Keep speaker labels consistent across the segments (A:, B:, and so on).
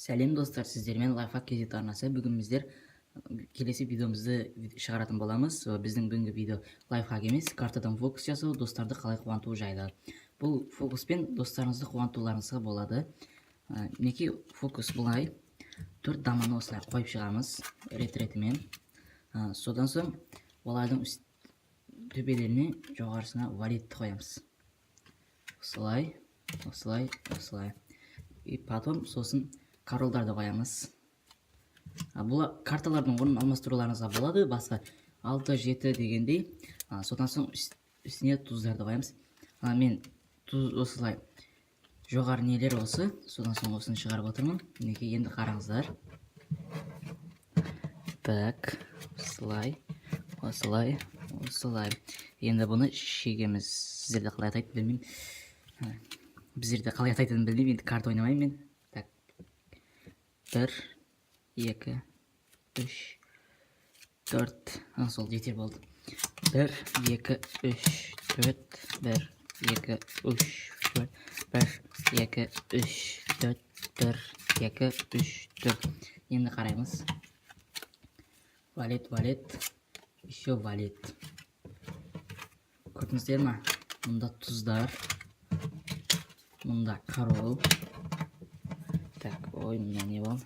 A: Сәлем достар, сіздермен лайфхак кезет арнасы. Бүгін біздер келесі видеомызды шығаратын боламыз. Біздің бүгінгі видео лайфхак емес, картадан фокус жасау, достарды қалай қуанту жайлы. Бұл фокуспен достарыңызды қуантуларыңызға болады. Мінекей фокус былай. 4 даманы осылай қойып шығамыз рет-ретімен. Содан соң олардың төбелеріне жоғарысына валидті қоямыз. Осылай, осылай, осылай. И потом сосын королдарды қоямыз. Бұл карталардың орнын алмастыруларыңызға болады, басқа 6-7 дегендей. Содан соң үстіне туздарды қоямыз. Мен туз осылай жоғары нелер осы, содан соң осыны шығарып отырмын. Мінекей, енді қараңыздар. Так, осылай, осылай, осылай. Енді бұны шегеміз. Сіздерде қалай атайды білмеймін. Біздерде қалай атайтынын білмеймін, енді карта ойнамаймын мен. Так, 1, 2, 3, 4, сол жетер болды. 1, 2, 3, 4, 1, 2, 3, 4, 1, 2, 3, 4, 1, 2, 3, 4. Енді қараймыз. Валет, валет, еще валет. Көрдіңіздер ма? Мұнда тұздар. Мұнда король. Так, ой, мұнда не болды?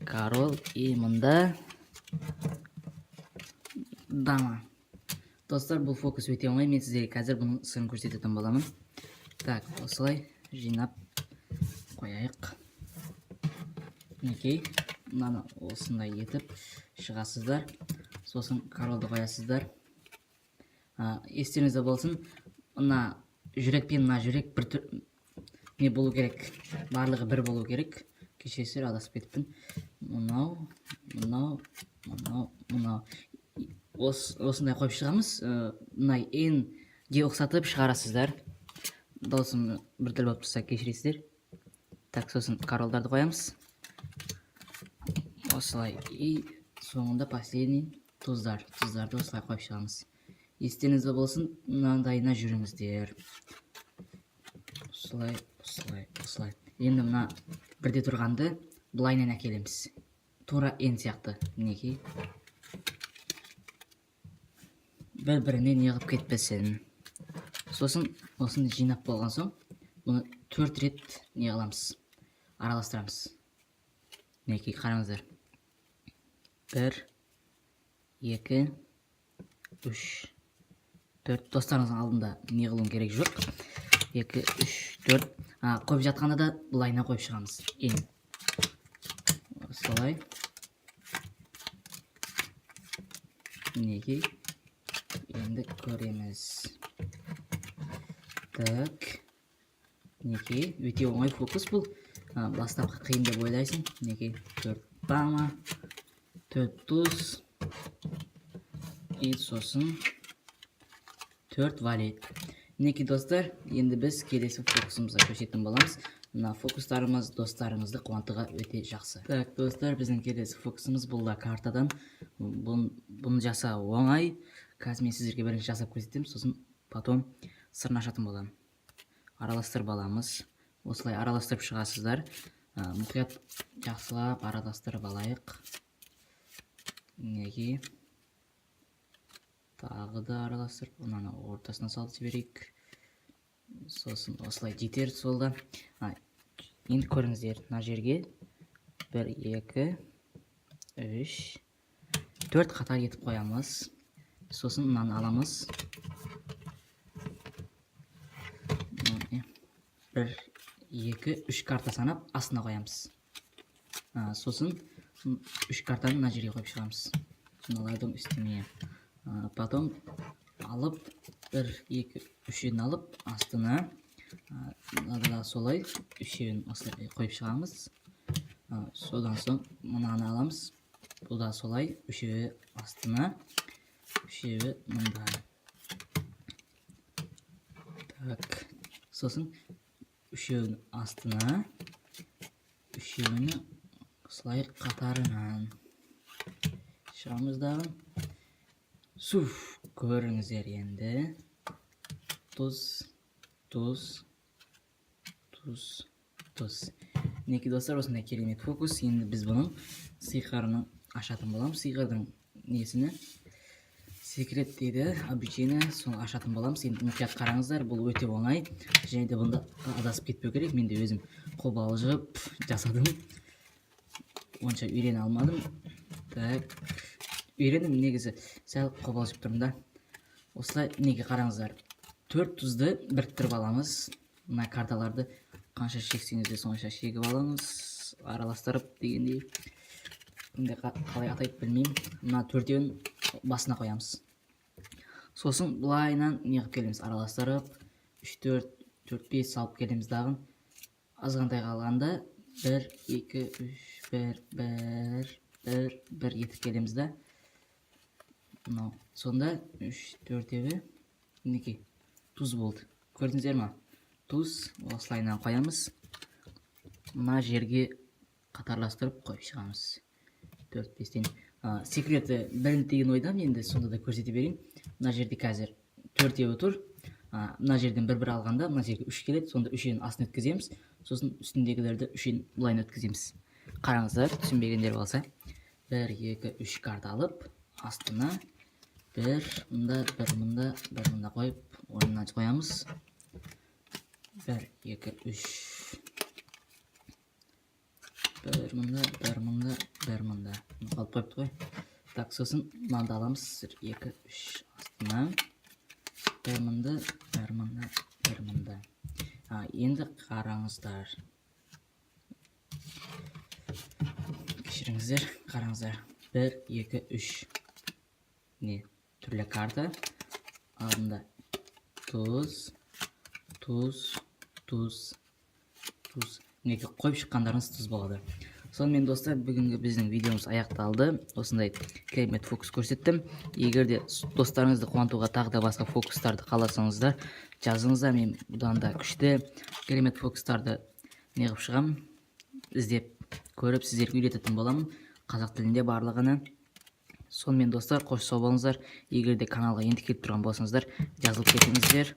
A: Король и мұнда дама. Достар, бұл фокус өте оңай. Мен сіздерге қазір бұның сырын көрсететін боламын. Так, осылай жинап қояйық. Мінекей, мынаны осындай етіп шығасыздар. Сосын корольді қоясыздар. Естеріңізде болсын, мына жүрекпен мына жүрек бір не болу керек, барлығы бір болу керек. Кешесіздер, адасып кетіппін. Мынау, мынау, мынау, мынау. Осындай қойып шығамыз. Мына енге ұқсатып шығарасыздар. Дауысым бір тіл болып тұрса кешіресіздер. Так, сосын корольдарды қоямыз. Осылай. И соңында последний тұздарды осылай қойып шығамыз. Естеріңізде болсын, мынандайына жүріңіздер. Осылай, осылай, осылай. Енді мына бірде тұрғанды бұлайнен әкелеміз. Тура ен сияқты. Мінекей. Бір-біріне неғып кетпесін. Сосын осыны жинап болған соң, бұны 4 рет неғыламыз. Араластырамыз. Мінекей, қараңыздар. 1, 2, 3, 4. Достарыңыздың алдында неғылым керек жоқ. 2, 3, 4. Қойып жатқанда да бұлайына қойып шығамыз. Ен. Осылай. Мінекей. Енді көреміз. Так. Мінекей. Өте оңай фокус бұл. Бастапқы қиын деп ойлайсың. Мінекей. 4 дама. 4 туз. И сосын 4 валет. Мінекей достар, енді біз келесі фокусымызға көшетін боламыз. Мына фокустарымыз достарымызды қуантуға өте жақсы. Так, достар, біздің келесі фокусымыз бұл да картадан. Бұны жасау оңай. Қазір мен сіздерге бірінші жасап көрсетемін, сосын потом сырын ашатын боламын. Араластырып аламыз. Осылай араластырып шығасыздар. Мұқият жақсылап араластырып алайық. Мінекей. Тағы да араластырып, онаны ортасына салып жіберейік. Сосын осылай жетер солда. Енді көріңіздер, мына жерге 1, 2, 3, 4 қатар етіп қоямыз. Сосын мынаны аламыз. 1, 2, 3 карта санап астына қоямыз. Сосын 3 картаны мына жерге қойып шығамыз. Мыналардың үстіне. Потом алып 1, 2, 3-ін алып астына солай 3-ін осылай қойып шығамыз. Содан соң мынаны аламыз. Бұл да солай 3-і астына, 3-і мында. Так, сосын 3-ін астына, 3-іні осылай қатарынан шығамыздағы. Суф, көріңіздер енді. Тұз, тұз, тұз, тұз. Мінекей достар, осындай керемет фокус. Енді біз бұның сиқырын ашатын боламыз. Сиқырдың несіне секрет дейді, обучение, соны ашатын боламыз. Енді мұқият қараңыздар, бұл өте оңай. Және де бұнда адасып кетпеу керек. Мен де өзім қобалжып жасадым. Онша үйрене алмадым. Так, үйрендім, негізі сәл қобалжып тұрмын да. Осылай неге қараңыздар. 4 тұзды біріктіріп аламыз. Мына карталарды қанша шексеңіз де сонша шегіп аламыз, араластырып дегендей. Бұндай қалай атайды білмеймін. Мына 4-еуін басына қоямыз. Сосын бұлайынан неғып келеміз, араластырып 3, 4, 5 салып келеміз дағын. Азғантай қалғанда 1, 2, 3, 1 етіп келеміз да. Сонда 3, 4-еуі мінекей тұз болды. Көрдіңіздер ма? Тұз осылайынан қоямыз. Мына жерге қатарластырып қойып шығамыз. 4-5-тен. Секреті білінді деген ойдам, енді сонда да көрсете берейін. Мына жерде қазір 4-еуі тұр. Мына жерден бір алғанда, мына жерге 3 келеді. Сонда 3-ен астын өткіземіз. Сосын үстіндегілерді 3-ен бұлайын өткіземіз. Қараңыздар, түсінбегендер болса. 1, 2, 3 карта алып, астына 1 мұнда, 1 мұнда, 1 мұнда қойып, орнынан қоямыз. 1, 2, 3. 1 мұнда, 1 мұнда, 1 мұнда. Қалып қойыпты ғой. Так, сосын мынаны аламыз. 2, 3 астына. 1 мұнда, 1 мұнда, 1 мұнда. Енді қараңыздар. Кешіріңіздер, қараңыздар. 1, 2, 3. Не? Түрлі карта. Алдында тұз, неге қойып шыққандарыңыз тұз болады. Сонымен достар, бүгінгі біздің видеомыз аяқталды. Осындай керемет фокус көрсеттім. Егер де достарыңызды қуантуға тағы да басқа фокустарды қаласаңыздар, жазыңыздар. Мен бұдан да күшті керемет фокустарды неғып шығам, іздеп көріп сіздерге үйрететін боламын. Қазақ тілінде барлығыны. Сонымен достар, қош сау болыңыздар. Егер де каналға енді келіп тұрған болсаңыздар, жазылып кетіңіздер.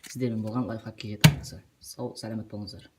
A: Сіздермен болған лайфхак KZ арнасы. Сау, сәлемет болыңыздар.